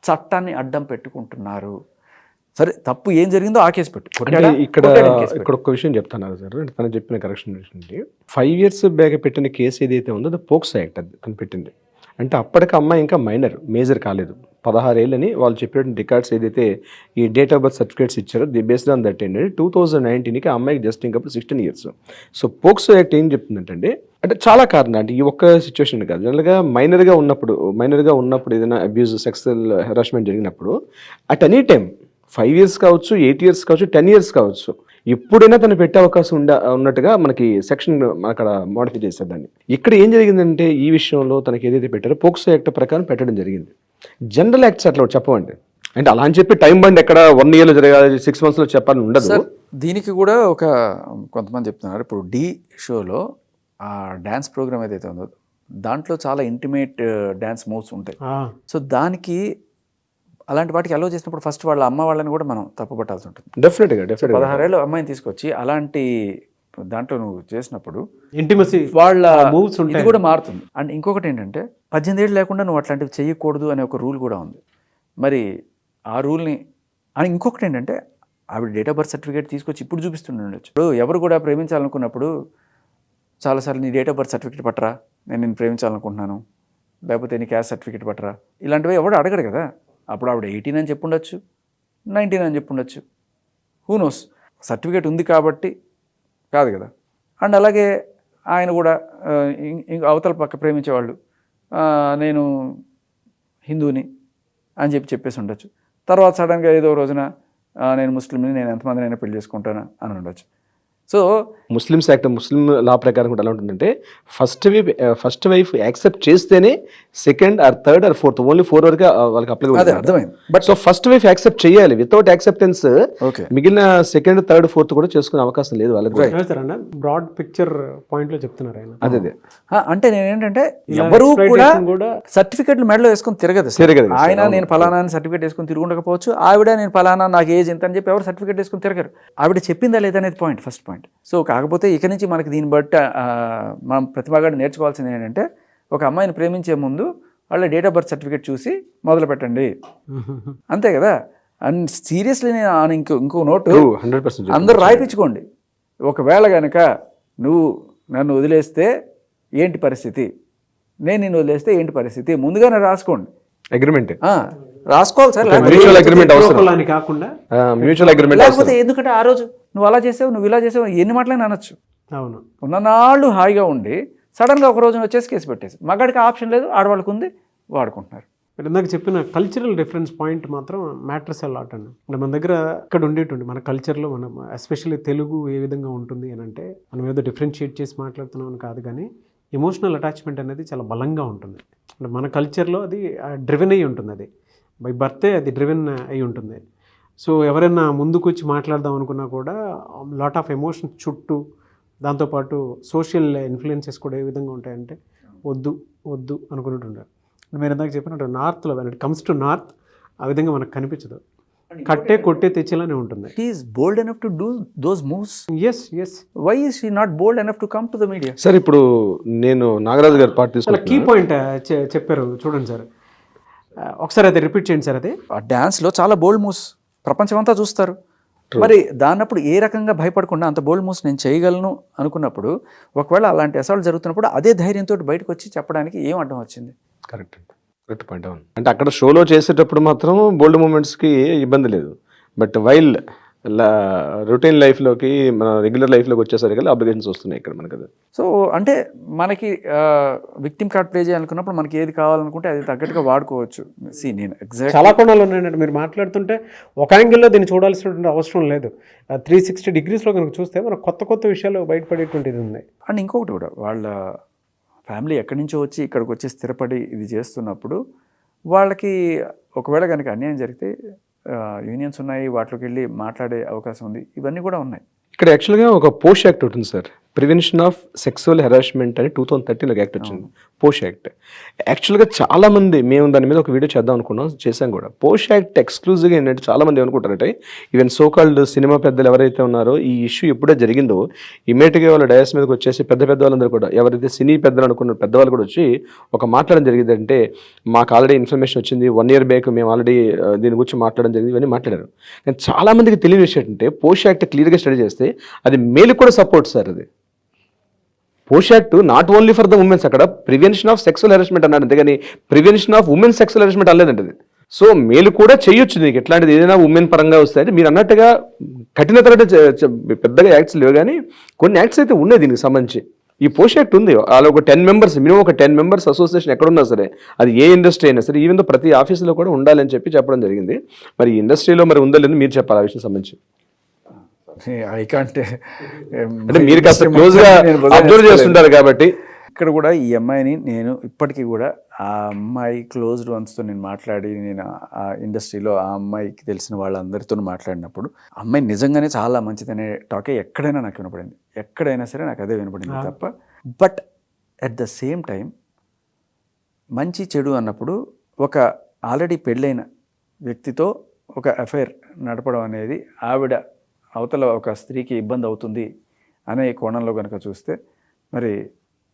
చట్టాన్ని అడ్డం పెట్టుకుంటున్నారు. సరే తప్పు ఏం జరిగిందో ఆ కేసు పెట్టు. ఇక్కడ ఒక విషయం చెప్తున్నారు సార్, తను చెప్పిన కరెక్షన్ ఏంటంటే 5 years బ్యాక్ పెట్టిన కేసు ఏదైతే ఉందో అది పోక్సో యాక్ట్, అది తను పెట్టింది. అంటే అప్పటికి అమ్మాయి ఇంకా మైనర్, మేజర్ కాలేదు. 16 ఏళ్ళని వాళ్ళు చెప్పిన రికార్డ్స్ ఏదైతే ఈ డేట్ ఆఫ్ బర్త్ సర్టిఫికేట్స్ ఇచ్చారో ది బేస్డ్ ఆన్ దట్ ఏంటంటే 2019కి ఆ అమ్మాయికి జస్ట్ ఇంకప్పుడు 16 ఇయర్స్. సో పోక్సో యాక్ట్ ఏం చెప్తుందంటే అంటే చాలా కారణం అంటే ఈ ఒక్క సిచ్యువేషన్ కాదు, జనరల్గా మైనర్గా ఉన్నప్పుడు ఏదైనా అబ్యూజ్ సెక్సువల్ హెరాస్మెంట్ జరిగినప్పుడు అట్ ఎనీ టైం 5 years కావచ్చు, 8 years కావచ్చు, 10 years కావచ్చు, ఎప్పుడైనా తను పెట్టే అవకాశం ఉన్నట్టుగా మనకి సెక్షన్ అక్కడ మోడిఫై చేశారు దాన్ని. ఇక్కడ ఏం జరిగిందంటే ఈ విషయంలో తనకి ఏదైతే పెట్టారో పోక్సో యాక్ట్ ప్రకారం పెట్టడం జరిగింది. జనరల్ యాక్ట్స్ అట్లా చెప్పమండి, అంటే అలా అని చెప్పి టైం బండ్ ఎక్కడ 1 yearలో జరగాలి 6 monthsలో చెప్పాలని ఉండదు. దీనికి కూడా కొంతమంది చెప్తున్నారు, ఇప్పుడు డి షోలో ఆ డ్యాన్స్ ప్రోగ్రామ్ ఏదైతే ఉందో దాంట్లో చాలా ఇంటిమేట్ డ్యాన్స్ మూవ్స్ ఉంటాయి. సో దానికి అలాంటి వాటికి అలో చేసినప్పుడు ఫస్ట్ వాళ్ళ అమ్మ వాళ్ళని కూడా మనం తప్పుపట్టాల్సి ఉంటుంది. డెఫినెట్గా 16 ఏళ్ళ అమ్మాయిని తీసుకొచ్చి అలాంటి దాంట్లో నువ్వు చేసినప్పుడు ఇంటిమసీ వాళ్ళ మూవ్స్ ఇది కూడా మారుతుంది. అండ్ ఇంకొకటి ఏంటంటే 18 ఏళ్ళు లేకుండా నువ్వు అట్లాంటివి చేయకూడదు అనే ఒక రూల్ కూడా ఉంది. మరి ఆ రూల్ని అని ఇంకొకటి ఏంటంటే ఆవిడ డేట్ ఆఫ్ బర్త్ సర్టిఫికేట్ తీసుకొచ్చి ఇప్పుడు చూపిస్తుండొచ్చు. ఇప్పుడు ఎవరు కూడా ప్రేమించాలనుకున్నప్పుడు చాలాసార్లు నీ డేట్ ఆఫ్ బర్త్ సర్టిఫికేట్ పట్టరా, నేను ప్రేమించాలనుకుంటున్నాను, లేకపోతే నీ క్యాస్ట్ సర్టిఫికేట్ పట్టరా, ఇలాంటివి ఎవడు అడగడు కదా. అప్పుడు ఆవిడ 18 అని చెప్పుండొచ్చు, 19 అని చెప్పుండొచ్చు, హూ నోస్. సర్టిఫికేట్ ఉంది కాబట్టి కాదు కదా. అండ్ అలాగే ఆయన కూడా అవతల పక్క ప్రేమించేవాళ్ళు నేను హిందూని అని చెప్పేసి ఉండొచ్చు. తర్వాత సడన్గా ఏదో రోజున నేను ముస్లింని, నేను ఎంతమందినైనా పెళ్లి చేసుకుంటాను అని ఉండొచ్చు. సో ముస్లిమ్స్ యాక్ట్ ముస్లిం లా ప్రకారం కూడా ఎలా ఉంటుందంటే ఫస్ట్ వైఫ్ యాక్సెప్ట్ చేస్తేనే second or third or fourth, only 4 వరకు వాళ్ళకి అప్లై అవుతుంది. అర్థమైంది. But so first wife accept చేయాలి, వితౌట్ యాక్సెప్టెన్స్ మిగిలిన సెకండ్ థర్డ్ ఫోర్త్ కూడా చేసుకునే అవకాశం లేదు వాళ్ళకి. బ్రాడ్ పిక్చర్ పాయింట్ లో చెప్తున్నారు ఆయన. అదే అంటే నేనేంటంటే ఎవరు కూడా సర్టిఫికెట్లు మెడలో వేసుకొని తిరగదు. ఆయన నేను ఫలానా అని సర్టిఫికేట్ వేసుకొని తిరుగుండకపోవచ్చు, ఆవిడ నేను ఫలానా నాకు ఏజ్ ఎంత అని చెప్పి ఎవరు సర్టిఫికేట్ వేసుకొని తిరగరు. ఆవిడ చెప్పిందా లేదా అనేది పాయింట్, ఫస్ట్ పాయింట్. సో కాకపోతే ఇక నుంచి మనకి దీన్ని బట్టి మనం ప్రతిభాగాన్ని నేర్చుకోవాల్సింది ఏంటంటే ఒక అమ్మాయిని ప్రేమించే ముందు వాళ్ళ డేట్ ఆఫ్ బర్త్ సర్టిఫికేట్ చూసి మొదలు పెట్టండి, అంతే కదా. అండ్ సీరియస్లీ నేను ఇంకో నోటు 100% అందరూ రాయిపించుకోండి. ఒకవేళ కనుక నువ్వు నన్ను వదిలేస్తే ఏంటి పరిస్థితి, నేను నిన్ను వదిలేస్తే ఏంటి పరిస్థితి, ముందుగానే రాసుకోండి. అగ్రిమెంట్ రాసుకోవాలి సార్. మ్యూచువల్ అగ్రిమెంట్ అవసరం కాకుండా మ్యూచువల్ అగ్రిమెంట్ లేకపోతే ఎందుకంటే ఆ రోజు నువ్వు అలా చేసావు, నువ్వు ఇలా చేసావు, ఎన్ని మాటలైనా అనొచ్చు. అవును, ఉన్ననాళ్ళు హాయిగా ఉండి సడన్గా ఒక రోజున వచ్చేసి కేసు పెట్టేసి, మగాడికి ఆప్షన్ లేదు, ఆడవాళ్ళకు ఉంది, వాడుకుంటున్నారు. మీరు ఇందాక చెప్పిన కల్చరల్ డిఫరెన్స్ పాయింట్ మాత్రం మ్యాటర్స్ అలాట్ అండి. అంటే మన దగ్గర ఇక్కడ ఉండేటువంటి మన కల్చర్లో మనం ఎస్పెషల్లీ తెలుగు ఏ విధంగా ఉంటుంది అని అంటే మనం ఏదో డిఫరెన్షియేట్ చేసి మాట్లాడుతున్నాం అని కాదు, కానీ ఎమోషనల్ అటాచ్మెంట్ అనేది చాలా బలంగా ఉంటుంది. అంటే మన కల్చర్లో అది డ్రివెన్ అయ్యి ఉంటుంది, అది బై బర్తే అది డ్రివెన్ అయి ఉంటుంది. సో ఎవరైనా ముందుకు వచ్చి మాట్లాడదాం అనుకున్నా కూడా లాట్ ఆఫ్ ఎమోషన్స్ చుట్టూ, దాంతోపాటు సోషల్ ఇన్ఫ్లుయెన్సెస్ కూడా ఏ విధంగా ఉంటాయంటే వద్దు వద్దు అనుకుంటుంటారు. మీరు ఇందాక చెప్పినట్టు నార్త్లో when it comes to north ఆ విధంగా మనకు కనిపించదు, కట్టే కొట్టే తెచ్చేలానే ఉంటుంది. He is bold enough to do those moves. Yes. Why is he not bold enough to come to the media? Sir ఇప్పుడు నేను నాగరాజు గారి పార్ట్ చాలా కీ పాయింట్ చెప్పారు చూడండి సార్, ఒకసారి అది రిపీట్ చేయండి సార్. అది ఆ డ్యాన్స్లో చాలా బోల్డ్ మూవ్స్ ప్రపంచం అంతా చూస్తారు. మరి దాన్నప్పుడు ఏ రకంగా భయపడకుండా అంత బోల్డ్ మూవ్స్ నేను చేయగలను అనుకున్నప్పుడు, ఒకవేళ అలాంటి అసాల్ట్ జరుగుతున్నప్పుడు అదే ధైర్యంతో బయటకు వచ్చి చెప్పడానికి ఏం అడ్డం వచ్చింది? Correct point. అవును, అంటే అక్కడ షోలో చేసేటప్పుడు మాత్రం బోల్డ్ మూమెంట్స్కి ఇబ్బంది లేదు, బట్ వైల్ రొటీన్ లైఫ్లోకి మన రెగ్యులర్ లైఫ్లోకి వచ్చేసరికి అప్లికేషన్స్ వస్తున్నాయి ఇక్కడ మనకి. సో అంటే మనకి విక్టిమ్ కార్డ్ ప్లే చేయాలనుకున్నప్పుడు మనకి ఏది కావాలనుకుంటే అది తగ్గట్టుగా వాడుకోవచ్చు. నేను ఎగ్జాక్ట్ చాలా కోణాలు ఉన్నాయంటే మీరు మాట్లాడుతుంటే ఒక యాంగిల్లో దీన్ని చూడాల్సినటువంటి అవసరం లేదు, 360 degreesలో కనుక చూస్తే మనకు కొత్త విషయాలు బయటపడేటువంటిది ఉంది. అండ్ ఇంకొకటి కూడా, వాళ్ళ ఫ్యామిలీ ఎక్కడి నుంచో వచ్చి ఇక్కడికి వచ్చి స్థిరపడి ఇది చేస్తున్నప్పుడు వాళ్ళకి ఒకవేళ కనుక అన్యాయం జరిగితే యూనియన్స్ ఉన్నాయి, వాటిలోకి వెళ్ళి మాట్లాడే అవకాశం ఉంది, ఇవన్నీ కూడా ఉన్నాయి. ఇక్కడ యాక్చువల్గా ఒక పోష్ యాక్ట్ ఉంటుంది sir, prevention of sexual harassment అని 2013లో యాక్ట్ వచ్చింది, పోష్ యాక్ట్. యాక్చువల్గా చాలామంది మేము దాని మీద ఒక వీడియో చేద్దాం అనుకున్నాం, చేసాం కూడా. పోష్ యాక్ట్ ఎక్స్క్లూజివ్గా ఏంటంటే చాలామంది అనుకుంటారంటే ఈవెన్ సోకాల్డ్ సినిమా పెద్దలు ఎవరైతే ఉన్నారో ఈ ఇష్యూ ఎప్పుడే జరిగిందో ఇమీడియట్గా వాళ్ళ డయాస్ మీదకి వచ్చేసి పెద్ద వాళ్ళందరూ కూడా, ఎవరైతే సినీ పెద్దలు అనుకున్న పెద్దవాళ్ళు కూడా వచ్చి ఒక మాట్లాడడం జరిగింది. అంటే మాకు ఆల్రెడీ ఇన్ఫర్మేషన్ వచ్చింది, 1 year బ్యాక్ మేము ఆల్రెడీ దీని గురించి మాట్లాడడం జరిగింది, ఇవన్నీ మాట్లాడారు. కానీ చాలామందికి తెలియని విషయం ఏంటంటే పోష్ యాక్ట్ క్లియర్గా స్టడీ చేస్తే అది మేలు కూడా సపోర్ట్ సార్. అది POSH act not only for the womens, అక్కడ ప్రివెన్షన్ ఆఫ్ సెక్సువల్ హెరాస్మెంట్ అన్నాడు, అంతేగాని prevention of womens sexual harassment అనలేదండి అది. సో మేలు కూడా చేయొచ్చు నీకు ఎట్లాంటిది ఏదైనా ఉమెన్ పరంగా వస్తాయి. మీరు అన్నట్టుగా కఠినత అంటే పెద్దగా యాక్ట్స్ లేవు, కానీ కొన్ని యాక్ట్స్ అయితే ఉన్నాయి దీనికి సంబంధించి. ఈ పోష్ యాక్ట్ ఉంది, అలా ఒక 10 మెంబర్స్ మినిమం ఒక 10 మెంబర్స్ అసోసియేషన్ ఎక్కడున్నా సరే, అది ఏ ఇండస్ట్రీ అయినా సరే, ఈవెన్ ప్రతి ఆఫీసులో కూడా ఉండాలని చెప్పడం జరిగింది. మరి ఈ ఇండస్ట్రీలో మరి ఉందో లేదో మీరు చెప్పాలి ఆ విషయం సంబంధించి. ఐ కాంట్ అంటే మీరు కాస్త క్లోజ్ గా అబ్జర్వ్ చేస్తుంటారు కాబట్టి. ఇక్కడ కూడా ఈ అమ్మాయిని నేను ఇప్పటికీ కూడా ఆ అమ్మాయి క్లోజ్డ్ వన్స్తో నేను మాట్లాడి, నేను ఆ ఇండస్ట్రీలో ఆ అమ్మాయికి తెలిసిన వాళ్ళందరితో మాట్లాడినప్పుడు అమ్మాయి నిజంగానే చాలా మంచిదనే టాకే ఎక్కడైనా నాకు వినపడింది. ఎక్కడైనా సరే నాకు అదే వినపడింది తప్ప. But at the same time మంచి చెడు అన్నప్పుడు ఒక ఆల్రెడీ పెళ్ళైన వ్యక్తితో ఒక అఫైర్ నడపడం అనేది ఆవిడ అవతల ఒక స్త్రీకి ఇబ్బంది అవుతుంది అనే కోణంలో కనుక చూస్తే మరి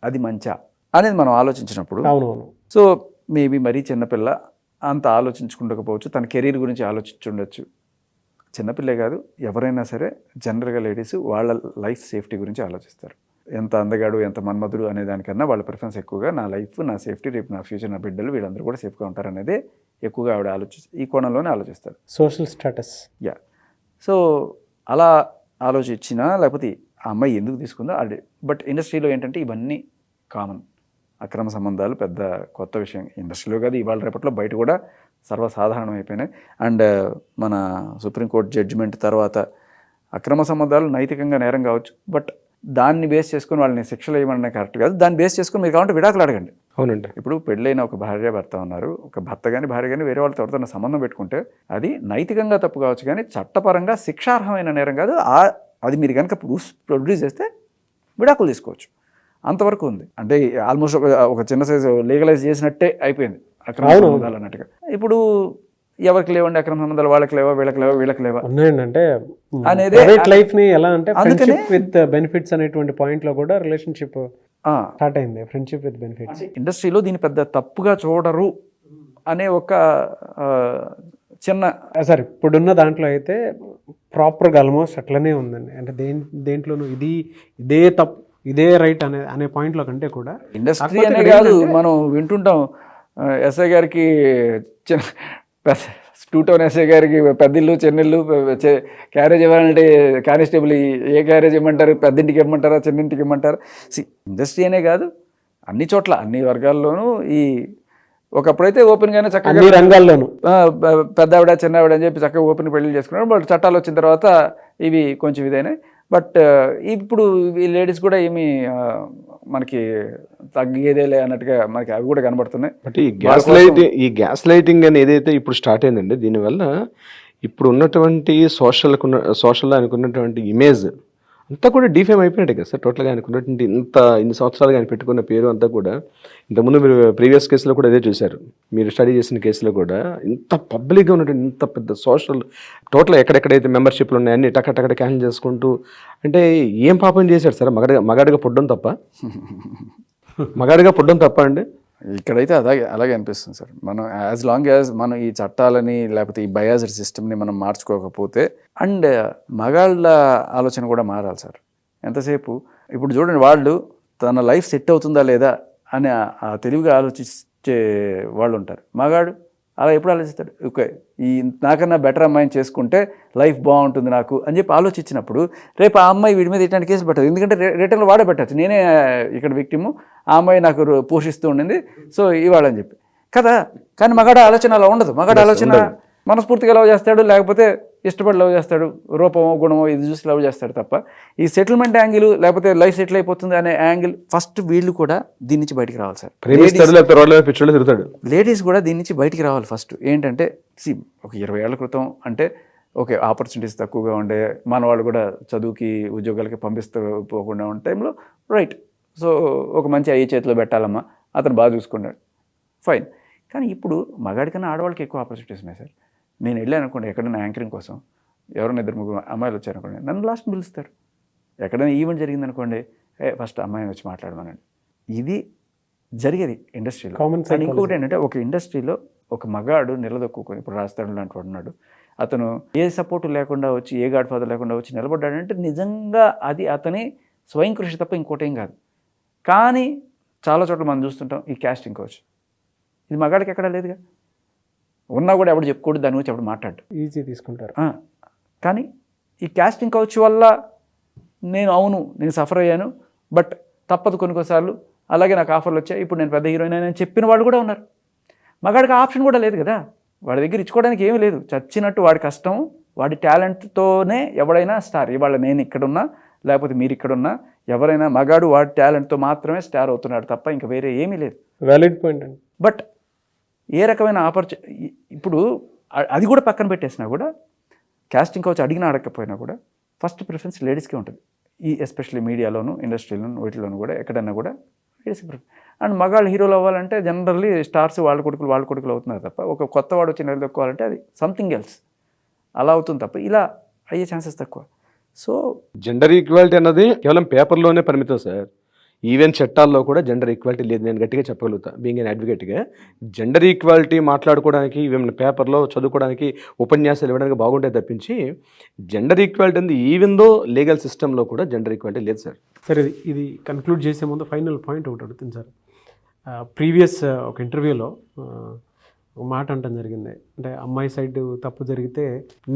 అది మంచా అనేది మనం ఆలోచించినప్పుడు, అవునవును, సో మేబీ మరీ చిన్నపిల్ల అంత ఆలోచించుకుండకపోవచ్చు, తన కెరీర్ గురించి ఆలోచించుండొచ్చు. చిన్నపిల్లే కాదు, ఎవరైనా సరే జనరల్గా లేడీస్ వాళ్ళ లైఫ్ సేఫ్టీ గురించి ఆలోచిస్తారు. ఎంత అందగాడు ఎంత మన్మధుడు అనే దానికన్నా వాళ్ళ ప్రిఫరెన్స్ ఎక్కువగా నా లైఫ్, నా సేఫ్టీ, రేపు నా ఫ్యూచర్, నా బిడ్డలు వీళ్ళందరూ కూడా సేఫ్గా ఉంటారు అనేది ఎక్కువగా ఆవిడ ఈ కోణంలోనే ఆలోచిస్తారు. Social status. యా, సో అలా ఆలోచించినా లేకపోతే ఆ అమ్మాయి ఎందుకు తీసుకుందో అది. బట్ ఇండస్ట్రీలో ఏంటంటే ఇవన్నీ కామన్. అక్రమ సంబంధాలు పెద్ద కొత్త విషయం ఇండస్ట్రీలో కాదు, ఇవాళ రేపట్లో బయట కూడా సర్వసాధారణం అయిపోయినాయి. అండ్ మన సుప్రీంకోర్టు జడ్జిమెంట్ తర్వాత అక్రమ సంబంధాలు నైతికంగా నేరం కావచ్చు, బట్ దాన్ని బేస్ చేసుకుని వాళ్ళని శిక్షలు వేయమనే కరెక్ట్ కాదు. దాన్ని బేస్ చేసుకుని మీరు కావాలంటే విడాకులు అడగండి. అవునండి. ఇప్పుడు పెళ్ళైన ఒక భార్య భర్త ఉన్నారు, ఒక భర్త కానీ భార్య కానీ వేరే వాళ్ళతో ఎవరితో సంబంధం పెట్టుకుంటే అది నైతికంగా తప్పు కావచ్చు, కానీ చట్టపరంగా శిక్షార్హమైన నేరం కాదు. అది మీరు కనుక ప్రొడ్యూస్ చేస్తే విడాకులు తీసుకోవచ్చు, అంతవరకు ఉంది. అంటే ఆల్మోస్ట్ ఒక చిన్న సైజు లీగలైజ్ చేసినట్టే అయిపోయింది అక్రమ సంబంధాలు అన్నట్టుగా. ఇప్పుడు ఎవరికి లేవండి అక్రమ సంబంధాలు, వాళ్ళకి లేవా, వీళ్ళకి లేవా ఉన్నాయండి. అంటే అనేది ప్రైవేట్ లైఫ్ ని ఎలా అంటే ఫ్రెండ్షిప్ విత్ బెనిఫిట్స్ అనేటువంటి పాయింట్ లో కూడా రిలేషన్షిప్ స్టార్ట్ అయింది. ఫ్రెండ్షిప్ విత్ బెనిఫిట్స్ ఇండస్ట్రీలో దీన్ని పెద్ద తప్పుగా చూడరు అనే ఒక చిన్న సార్ ఇప్పుడున్న దాంట్లో అయితే ప్రాపర్గా ఆల్మోస్ట్ అట్లనే ఉందండి. అంటే దేంట్లోనూ ఇదే తప్పు ఇదే రైట్ అనే పాయింట్లో కంటే కూడా ఇండస్ట్రీ అనే కాదు, మనం వింటుంటాం ఎస్ఐ గారికి టూటౌన్ ఎస్ఐ గారికి పెద్దిల్లు చెన్నిళ్ళు క్యారేజ్ ఇవ్వాలంటే కానిస్టేబుల్ ఏ క్యారేజ్ ఇవ్వమంటారు, పెద్దింటికి ఇవ్వమంటారా చిన్నింటికి ఇవ్వమంటారా. ఇండస్ట్రీ అనే కాదు, అన్ని చోట్ల అన్ని వర్గాల్లోనూ ఈ ఒకప్పుడైతే ఓపెన్గానే చక్కగా రంగాల్లోనూ పెద్ద ఆవిడ చిన్న ఆవిడ అని చెప్పి చక్కగా ఓపెన్ పెళ్లి చేసుకున్నారు. బట్ చట్టాలు వచ్చిన తర్వాత ఇవి కొంచెం ఇదైనాయి. బట్ ఇప్పుడు ఈ లేడీస్ కూడా ఏమి మనకి తగ్గేదేలే అన్నట్టుగా మనకి అవి కూడా కనబడుతున్నాయి. బట్ ఈ గ్యాస్ లైటింగ్ అని ఏదైతే ఇప్పుడు స్టార్ట్ అయిందండి, దీనివల్ల ఇప్పుడు ఉన్నటువంటి సోషల్లో అనుకున్నటువంటి ఇమేజ్ అంతా కూడా డిఫేమ్ అయిపోయినట్టే కదా సార్. టోటల్గా అనుకున్నటువంటి ఇన్ని సంవత్సరాలుగా ఆయన పెట్టుకున్న పేరు అంతా కూడా, ఇంతకుముందు మీరు ప్రీవియస్ కేసులో కూడా అదే చూశారు, మీరు స్టడీ చేసిన కేసులో కూడా ఇంత పబ్లిక్గా ఉన్నటువంటి ఇంత పెద్ద సోషల్ టోటల్ ఎక్కడెక్కడైతే మెంబర్షిప్లు ఉన్నాయో అన్ని టక్కడ క్యాన్సిల్ చేసుకుంటూ, అంటే ఏం పాపం చేశాడు సార్? మగాడిగా పుట్టడం తప్ప? మగాడిగా పుట్టడం తప్ప అండి? ఇక్కడైతే అలాగే అనిపిస్తుంది సార్. మనం యాజ్ లాంగ్ యాజ్ మనం ఈ చట్టాలని లేకపోతే ఈ బయాస్డ్ సిస్టమ్ని మనం మార్చుకోకపోతే, అండ్ మగాళ్ళ ఆలోచన కూడా మారాలి సార్. ఎంతసేపు ఇప్పుడు చూడండి, వాళ్ళు తన లైఫ్ సెట్ అవుతుందా లేదా అని ఆ తెలివిగా ఆలోచించే వాళ్ళు ఉంటారు. మగాడు అలా ఎప్పుడు ఆలోచిస్తాడు, ఓకే ఈ నాకన్నా బెటర్ అమ్మాయిని చేసుకుంటే లైఫ్ బాగుంటుంది నాకు అని చెప్పి ఆలోచించినప్పుడు రేపు ఆ అమ్మాయి వీడి మీద ఇట్లాంటి కేసు పెట్టదు. ఎందుకంటే రిటర్న్లో వాడే పెట్టచ్చు, నేనే ఇక్కడ విక్టిము, ఆ అమ్మాయి నాకు పోషిస్తూ ఉండింది, సో ఇవాళని చెప్పి కదా. కానీ మగాడు ఆలోచన అలా ఉండదు. మగాడు ఆలోచన మనస్ఫూర్తిగా లవ్ చేస్తాడు, లేకపోతే ఇష్టపడి లవ్ చేస్తాడు, రూపమో గుణమో ఇది చూసి లవ్ చేస్తాడు తప్ప ఈ సెటిల్మెంట్ యాంగిల్ లేకపోతే లైఫ్ సెటిల్ అయిపోతుంది అనే యాంగిల్ ఫస్ట్ వీళ్ళు కూడా దీని నుంచి బయటికి రావాలి సార్. లేడీస్ కూడా దీని నుంచి బయటికి రావాలి ఫస్ట్. ఏంటంటే ఒక 20 ఏళ్ల క్రితం అంటే ఓకే ఆపర్చునిటీస్ తక్కువగా ఉండే, మన వాళ్ళు కూడా చదువుకి ఉద్యోగాలకి పోకుండా ఉన్న టైంలో రైట్, సో ఒక మంచి అయ్యి చేతిలో పెట్టాలమ్మా, అతను బాగా చూసుకున్నాడు, ఫైన్. కానీ ఇప్పుడు మగాడికన్నా ఆడవాళ్ళకి ఎక్కువ ఆపర్చునిటీస్ ఉన్నాయి సార్. నేను వెళ్ళాను అనుకోండి ఎక్కడైనా యాంకరింగ్ కోసం, ఎవరైనా 2-3 అమ్మాయిలు వచ్చారనుకోండి, నన్ను లాస్ట్ పిలుస్తారు. ఎక్కడైనా ఈవెంట్ జరిగిందనుకోండి, ఫస్ట్ అమ్మాయిని వచ్చి మాట్లాడమనండి. ఇది జరిగేది ఇండస్ట్రీలో. అండ్ ఇంకొకటి ఏంటంటే, ఒక ఇండస్ట్రీలో ఒక మగాడు నిలదొక్కుని, ఇప్పుడు రాస్తాడు లాంటి వాడు ఉన్నాడు, అతను ఏ సపోర్టు లేకుండా వచ్చి, ఏ గాడ్ ఫాదర్ లేకుండా వచ్చి నిలబడ్డాడంటే నిజంగా అది అతని స్వయం కృషి తప్ప ఇంకోటేం కాదు. కానీ చాలా చోట్ల మనం చూస్తుంటాం ఈ క్యాస్టింగ్ కోచ్, ఇది మగాడికి ఎక్కడా లేదుగా. ఉన్నా కూడా ఎవడు చెప్పుకోడు, దాని గురించి ఎవడు మాట్లాడు. ఈజీ తీసుకుంటారు. కానీ ఈ కాస్టింగ్ కౌచ్ వల్ల నేను సఫర్ అయ్యాను, బట్ తప్పదు కొన్నిసార్లు, అలాగే నాకు ఆఫర్లు వచ్చాయి, ఇప్పుడు నేను పెద్ద హీరోయిన్ అని చెప్పిన వాళ్ళు కూడా ఉన్నారు. మగాడికి ఆప్షన్ కూడా లేదు కదా, వాడి దగ్గర ఇచ్చుకోవడానికి ఏమీ లేదు. చచ్చినట్టు వాడి కష్టం, వాడి టాలెంట్తోనే ఎవడైనా స్టార్. ఇవాళ నేను ఇక్కడున్నా, లేకపోతే మీరు ఇక్కడున్నా, ఎవరైనా మగాడు వాడి టాలెంట్తో మాత్రమే స్టార్ అవుతున్నాడు తప్ప ఇంకా వేరే ఏమీ లేదు. వ్యాలిడ్ పాయింట్ అండి. బట్ ఏ రకమైన ఇప్పుడు అది కూడా పక్కన పెట్టేసినా కూడా, కాస్టింగ్ కౌచ్ అడిగినా అడగకపోయినా కూడా ఫస్ట్ ప్రిఫరెన్స్ లేడీస్కే ఉంటుంది. ఈ ఎస్పెషల్లీ మీడియాలోను, ఇండస్ట్రీలోను, వీటిలోనూ కూడా ఎక్కడన్నా కూడా లేడీస్కి ప్రిఫరెన్స్. అండ్ మగాళ్ళు హీరోలు అవ్వాలంటే జనరల్లీ స్టార్స్ వాళ్ళ కొడుకులు అవుతున్నారు తప్ప, ఒక కొత్త వాడు వచ్చి నిలదొక్కోవాలంటే అది సంథింగ్ ఎల్స్ అలా అవుతుంది తప్ప ఇలా అయ్యే ఛాన్సెస్ తక్కువ. సో జెండర్ ఈక్వాలిటీ అన్నది కేవలం పేపర్లోనే పరిమితం సార్. ఈవెన్ చట్టాల్లో కూడా జెండర్ ఈక్వాలిటీ లేదు. నేను గట్టిగా చెప్పగలుగుతా బీయింగ్ ఎన్ అడ్వకేట్గా. జెండర్ ఈక్వాలిటీ మాట్లాడుకోవడానికి, ఈవెన్ పేపర్లో చదువుకోవడానికి, ఉపన్యాసాలు ఇవ్వడానికి బాగుంటే తప్పించి జెండర్ ఈక్వాలిటీ అనేది ఈవెన్ దో లీగల్ సిస్టంలో కూడా జెండర్ ఈక్వాలిటీ లేదు సార్. సార్ ఇది కన్క్లూడ్ చేసే ముందు ఫైనల్ పాయింట్ ఒకటి అడుగుతుంది సార్. ప్రీవియస్ ఒక ఇంటర్వ్యూలో ఒక మాట అనటం జరిగింది, అంటే అమ్మాయి సైడ్ తప్పు జరిగితే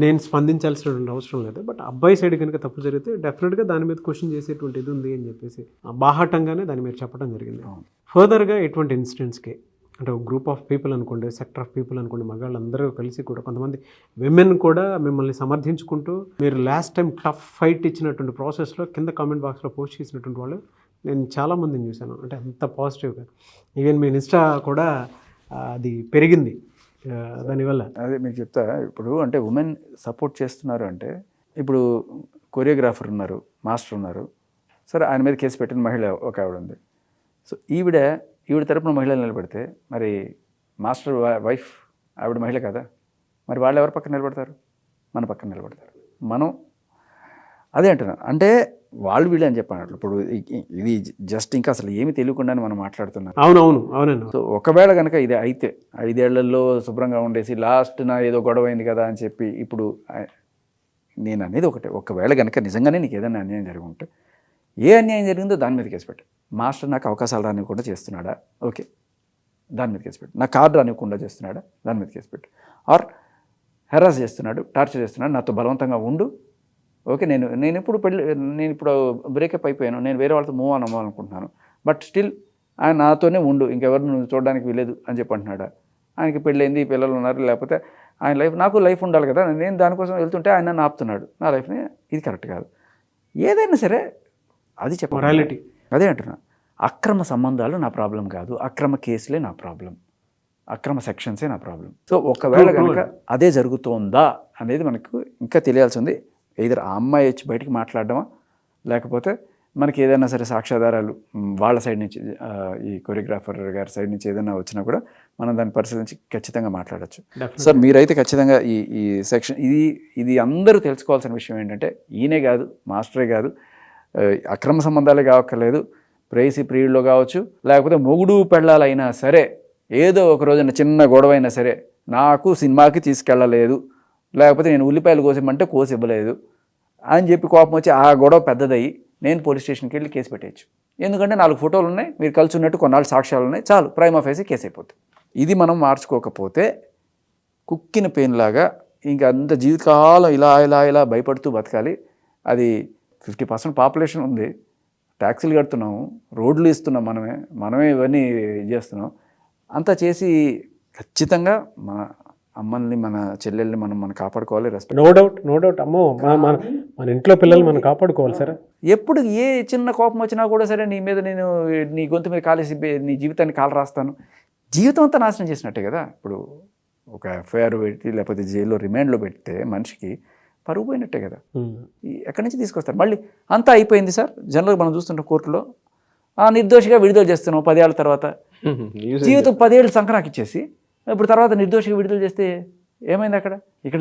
నేను స్పందించాల్సినటువంటి అవసరం లేదు, బట్ అబ్బాయి సైడ్ కనుక తప్పు జరిగితే డెఫినెట్గా దాని మీద క్వశ్చన్ చేసేటువంటి ఇది ఉంది అని చెప్పేసి బాహాటంగానే దాని మీద చెప్పడం జరిగింది. ఫర్దర్గా ఎటువంటి ఇన్సిడెంట్స్కి, అంటే ఒక గ్రూప్ ఆఫ్ పీపుల్ అనుకోండి, సెక్టర్ ఆఫ్ పీపుల్ అనుకోండి, మగాళ్ళందరూ కలిసి కూడా కొంతమంది విమెన్ కూడా మిమ్మల్ని సమర్థించుకుంటూ మీరు లాస్ట్ టైం టఫ్ ఫైట్ ఇచ్చినటువంటి ప్రాసెస్లో కింద కామెంట్ బాక్స్లో పోస్ట్ చేసినటువంటి వాళ్ళు నేను చాలామందిని చూశాను. అంటే అంత పాజిటివ్గా, ఈవెన్ మీ ఇన్స్టా కూడా అది పెరిగింది దానివల్ల. అదే మీకు చెప్తా. ఇప్పుడు అంటే ఉమెన్ సపోర్ట్ చేస్తున్నారు అంటే, ఇప్పుడు కొరియోగ్రాఫర్ ఉన్నారు, మాస్టర్ ఉన్నారు, సరే ఆయన మీద కేసు పెట్టిన మహిళ ఒక ఆవిడ ఉంది. సో ఈవిడ తరపున మహిళలు నిలబెడితే, మరి మాస్టర్ వైఫ్ ఆవిడ మహిళ కదా, మరి వాళ్ళు ఎవరి పక్కన నిలబడతారు? మన పక్కన నిలబడతారు. మనం అదే అంటున్నాను, అంటే వాళ్ళు వీళ్ళు అని చెప్పాను. ఇప్పుడు ఇది జస్ట్ ఇంకా అసలు ఏమి తెలియకుండానే మనం మాట్లాడుతున్నాం. అవునండి. సో ఒకవేళ కనుక ఇది అయితే 5 ఏళ్లలో శుభ్రంగా ఉండేసి లాస్ట్ నా ఏదో గొడవ అయింది కదా అని చెప్పి, ఇప్పుడు నేను అనేది ఒకటే, ఒకవేళ కనుక నిజంగానే నీకు ఏదైనా అన్యాయం జరిగి ఉంటే, ఏ అన్యాయం జరిగిందో దాని మీద కేసు పెట్టు. మాస్టర్ నాకు అవకాశాలు రానివ్వకుండా చేస్తున్నాడా, ఓకే, దాని మీద కేసు పెట్టు. నా కార్డు రానివ్వకుండా చేస్తున్నాడా, దాని మీద కేసు పెట్టు. ఆర్ హెరాస్ చేస్తున్నాడు, టార్చర్ చేస్తున్నాడు, నాతో బలవంతంగా ఉండు, ఓకే, నేను ఇప్పుడు బ్రేకప్ అయిపోయాను, నేను వేరే వాళ్ళతో మూవ్ ఆన్ అవ్వాలనుకుంటున్నాను, బట్ స్టిల్ ఆయన నాతోనే ఉండు, ఇంకెవరిని నువ్వు చూడడానికి వీలేదు అని చెప్పి అంటున్నాడా. ఆయనకి పెళ్ళైంది, పిల్లలు ఉన్నారు, లేకపోతే ఆయన నాకు లైఫ్ ఉండాలి కదా, నేను దానికోసం వెళ్తుంటే ఆయన నన్ను ఆపుతున్నాడు నా లైఫ్ని, ఇది కరెక్ట్ కాదు. ఏదైనా సరే అది చెప్పాలి. అదే అంటున్నా, అక్రమ సంబంధాలు నా ప్రాబ్లం కాదు, అక్రమ కేసులే నా ప్రాబ్లం, అక్రమ సెక్షన్సే నా ప్రాబ్లం. సో ఒకవేళ కనుక అదే జరుగుతోందా అనేది మనకు ఇంకా తెలియాల్సి ఉంది. either ఆ అమ్మాయి వచ్చి బయటికి మాట్లాడడమా, లేకపోతే మనకి ఏదైనా సరే సాక్ష్యాధారాలు వాళ్ళ సైడ్ నుంచి, ఈ కొరియోగ్రాఫర్ గారి సైడ్ నుంచి ఏదైనా వచ్చినా కూడా మనం దాన్ని పరిశీలించి ఖచ్చితంగా మాట్లాడచ్చు. సార్ మీరైతే ఖచ్చితంగా ఈ సెక్షన్ ఇది అందరూ తెలుసుకోవాల్సిన విషయం ఏంటంటే, ఈయనే కాదు, మాస్టరే కాదు, అక్రమ సంబంధాలే కావక్కర్లేదు, ప్రేయసి ప్రియుల్లో కావచ్చు, లేకపోతే మొగుడు పెళ్ళాలైనా సరే, ఏదో ఒక రోజున చిన్న గొడవ అయినా సరే, నాకు సినిమాకి తీసుకెళ్ళలేదు, లేకపోతే నేను ఉల్లిపాయలు కోసిమంటే కోసి ఇవ్వలేదు అని చెప్పి కోపం వచ్చి ఆ గొడవ పెద్దదయ్యి నేను పోలీస్ స్టేషన్కి వెళ్ళి కేసు పెట్టేయచ్చు. ఎందుకంటే 4 ఫోటోలు ఉన్నాయి, మీరు కలిసి ఉన్నట్టు కొన్నాళ్ళు సాక్ష్యాలు ఉన్నాయి, చాలు, ప్రైమా ఫేసి కేసు అయిపోతుంది. ఇది మనం మార్చుకోకపోతే కుక్కిన పెయిన్ లాగా ఇంకా అంత జీవితకాలం ఇలా భయపడుతూ బతకాలి. అది 50% పాపులేషన్ ఉంది, ట్యాక్సీలు కడుతున్నాము, రోడ్లు ఇస్తున్నాం, మనమే ఇవన్నీ చేస్తున్నాం. అంతా చేసి ఖచ్చితంగా మన అమ్మల్ని, మన చెల్లెల్ని మనం కాపాడుకోవాలి. రెస్పెక్ట్, నో డౌట్ అమ్మో, మన ఇంట్లో పిల్లలు మనం కాపాడుకోవాలి సార్. ఎప్పుడు ఏ చిన్న కోపం వచ్చినా కూడా సరే నీ మీద నేను నీ గొంతు మీద కాలేసి నీ జీవితాన్ని కాలు రాస్తాను. జీవితం అంతా నాశనం చేసినట్టే కదా. ఇప్పుడు ఒక ఎఫ్ఐఆర్ పెట్టి లేకపోతే జైల్లో రిమాండ్లో పెడితే మనిషికి పరుగు పోయినట్టే కదా. ఎక్కడి నుంచి తీసుకొస్తారు? మళ్ళీ అంతా అయిపోయింది సార్. జనరల్గా మనం చూస్తుంటాం కోర్టులో నిర్దోషిగా విడుదల చేస్తున్నాం 10 ఏళ్ళ తర్వాత, జీవితం 10 ఏళ్ళు సంక్రాంతి ఇచ్చేసి ఇప్పుడు తర్వాత నిర్దోషిగా విడుదల చేస్తే ఏమైంది అక్కడ? ఇక్కడ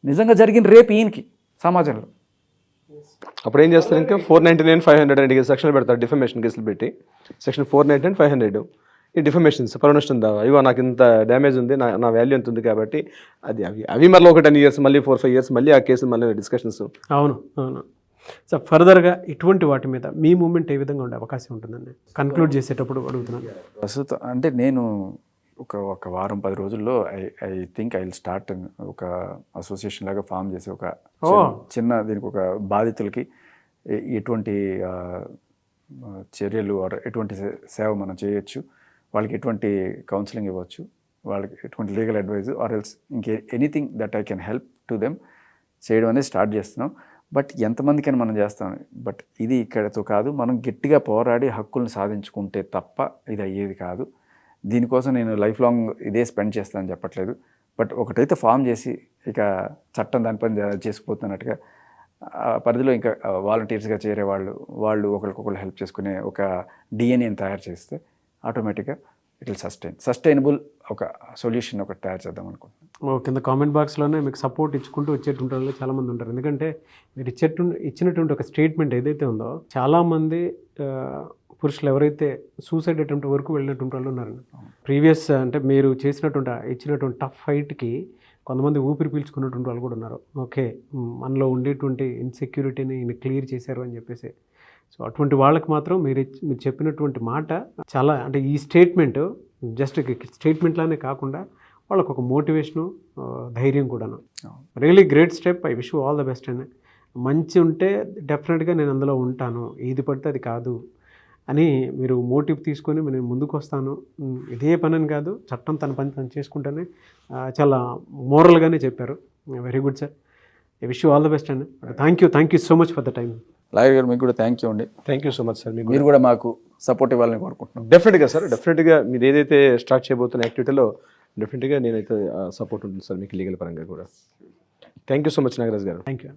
నిజంగా జరిగిన రేపు ఈయనకి సమాజంలో అప్పుడు ఏం చేస్తారు, ఇంకా 499, 500 అంటే సెక్షన్లు పెడతారు, డిఫమేషన్ కేసులు పెట్టి సెక్షన్ 499, 500 ఈ డిఫమేషన్స్, పరునష్టం దావా, ఇగో నాకు ఇంత డ్యామేజ్ ఉంది, నా వాల్యూ ఎంత ఉంది కాబట్టి అది అవి మళ్ళీ ఒక 10 years, మళ్ళీ 4-5 years మళ్ళీ ఆ కేసులు మళ్ళీ డిస్కషన్స్. అవును. సో ఫర్దర్గా ఇటువంటి వాటి మీద మీ మూమెంట్ ఏ విధంగా ఉండే అవకాశం ఉంటుందండి? కన్క్లూడ్ చేసేటప్పుడు అడుగుతున్నాను. ప్రస్తుతం అంటే నేను ఒక వారం 10 రోజుల్లో I think I will start ఒక అసోసియేషన్ లాగా ఫామ్ చేసి ఒక చిన్న దీనికి ఒక బాధితులకి ఎటువంటి చర్యలు ఆర్ ఎటువంటి సేవ మనం చేయొచ్చు, వాళ్ళకి ఎటువంటి కౌన్సిలింగ్ ఇవ్వచ్చు, వాళ్ళకి ఎటువంటి legal advice or else anything that I can help to them చేయడం అనేది స్టార్ట్ చేస్తున్నాం. బట్ ఎంతమందికైనా మనం చేస్తాం, బట్ ఇది ఇక్కడతో కాదు, మనం గట్టిగా పోరాడి హక్కులను సాధించుకుంటే తప్ప ఇది అయ్యేది కాదు. దీనికోసం నేను లైఫ్ లాంగ్ ఇదే స్పెండ్ చేస్తానని చెప్పట్లేదు. బట్ ఒకటైతే ఫామ్ చేసి ఇక చట్టం దాని పని చేసిపోతున్నట్టుగా పరిధిలో ఇంకా వాలంటీర్స్గా చేరే వాళ్ళు ఒకరికొకరు హెల్ప్ చేసుకునే ఒక డిఎన్ఏని తయారు చేస్తే ఆటోమేటిక్గా ఇట్ విల్ సస్టైనబుల్ ఒక సొల్యూషన్ ఒకటి తయారు చేద్దాం అనుకుంటున్నాను. కింద కామెంట్ బాక్స్లోనే మీకు సపోర్ట్ ఇచ్చుకుంటూ వచ్చేటువంటి వాళ్ళు చాలామంది ఉంటారు. ఎందుకంటే మీరు ఇచ్చినటువంటి ఒక స్టేట్మెంట్ ఏదైతే ఉందో, చాలామంది పురుషులు ఎవరైతే సూసైడ్ అటెంప్ట్ వరకు వెళ్ళినటువంటి వాళ్ళు ఉన్నారండి. ప్రీవియస్ అంటే మీరు ఇచ్చినటువంటి టఫ్ ఫైట్కి కొంతమంది ఊపిరి పీల్చుకున్నటువంటి వాళ్ళు కూడా ఉన్నారు. ఓకే, మనలో ఉండేటువంటి ఇన్సెక్యూరిటీని క్లియర్ చేశారు అని చెప్పేసి. సో అటువంటి వాళ్ళకి మాత్రం మీరు చెప్పినటువంటి మాట చాలా, అంటే ఈ స్టేట్మెంట్ జస్ట్ స్టేట్మెంట్లానే కాకుండా వాళ్ళకు ఒక మోటివేషను, ధైర్యం కూడాను. Really great step. I wish you all the best అండి. మంచి ఉంటే డెఫినెట్గా నేను అందులో ఉంటాను, ఏది పడితే అది కాదు అని మీరు మోటివ్ తీసుకొని నేను ముందుకు వస్తాను, ఇదే పని అని కాదు, చట్టం తన పని తను చేసుకుంటేనే చాలా మోరల్గానే చెప్పారు. Very good sir. I wish you all the best అండి. Thank you so much for the time. Lawyer గారు మీకు కూడా థ్యాంక్ యూ అండి. Thank you so much sir. మీరు కూడా మాకు సపోర్ట్ ఇవ్వాలని కోరుకుంటున్నాం. డెఫినెట్గా సార్, డెఫినెట్గా మీరు ఏదైతే స్టార్ట్ చేయబోతున్న యాక్టివిటీలో డెఫినెట్గా నేనైతే సపోర్ట్ ఉంటుంది సార్ మీకు లీగల్ పరంగా కూడా. Thank you so much Nagaraj గారు. Thank you.